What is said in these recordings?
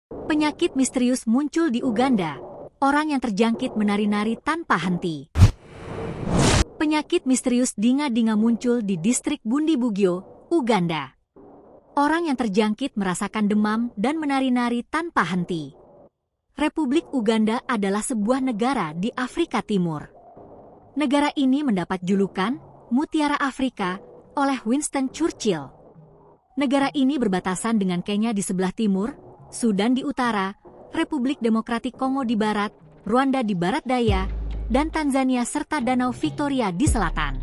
Penyakit misterius muncul di Uganda. Orang yang terjangkit menari-nari tanpa henti. Penyakit misterius dinga-dinga muncul di distrik Bundibugyo, Uganda. Orang yang terjangkit merasakan demam dan menari-nari tanpa henti. Republik Uganda adalah sebuah negara di Afrika Timur. Negara ini mendapat julukan Mutiara Afrika oleh Winston Churchill. Negara ini berbatasan dengan Kenya di sebelah timur, Sudan di utara, Republik Demokratik Kongo di barat, Rwanda di barat daya, dan Tanzania serta Danau Victoria di selatan.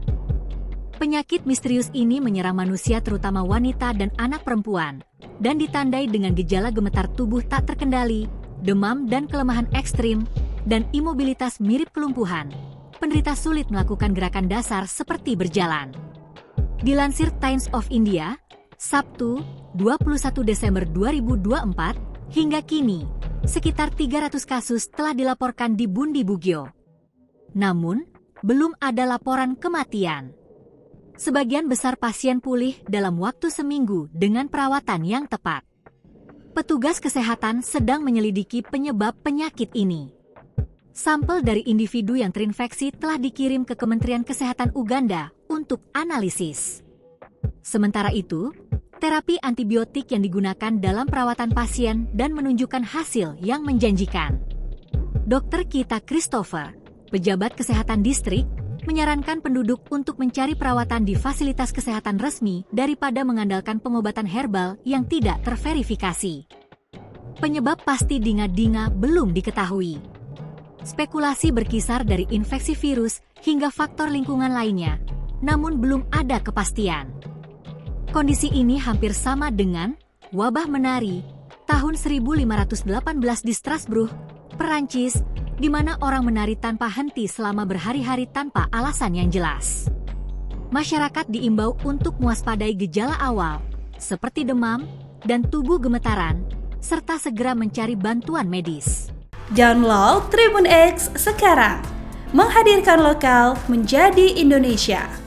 Penyakit misterius ini menyerang manusia terutama wanita dan anak perempuan, dan ditandai dengan gejala gemetar tubuh tak terkendali, demam dan kelemahan ekstrim, dan imobilitas mirip kelumpuhan. Penderita sulit melakukan gerakan dasar seperti berjalan. Dilansir Times of India, Sabtu, 21 Desember 2024, hingga kini, sekitar 300 kasus telah dilaporkan di Bundibugyo. Namun, belum ada laporan kematian. Sebagian besar pasien pulih dalam waktu seminggu dengan perawatan yang tepat. Petugas kesehatan sedang menyelidiki penyebab penyakit ini. Sampel dari individu yang terinfeksi telah dikirim ke Kementerian Kesehatan Uganda untuk analisis. Sementara itu, terapi antibiotik yang digunakan dalam perawatan pasien dan menunjukkan hasil yang menjanjikan. Dr. Kita Christopher, pejabat kesehatan distrik, menyarankan penduduk untuk mencari perawatan di fasilitas kesehatan resmi daripada mengandalkan pengobatan herbal yang tidak terverifikasi. Penyebab pasti dinga-dinga belum diketahui. Spekulasi berkisar dari infeksi virus hingga faktor lingkungan lainnya, namun belum ada kepastian. Kondisi ini hampir sama dengan wabah menari tahun 1518 di Strasbourg, Perancis, di mana orang menari tanpa henti selama berhari-hari tanpa alasan yang jelas. Masyarakat diimbau untuk mewaspadai gejala awal, seperti demam dan tubuh gemetaran, serta segera mencari bantuan medis. Download Tribun X sekarang, menghadirkan lokal menjadi Indonesia.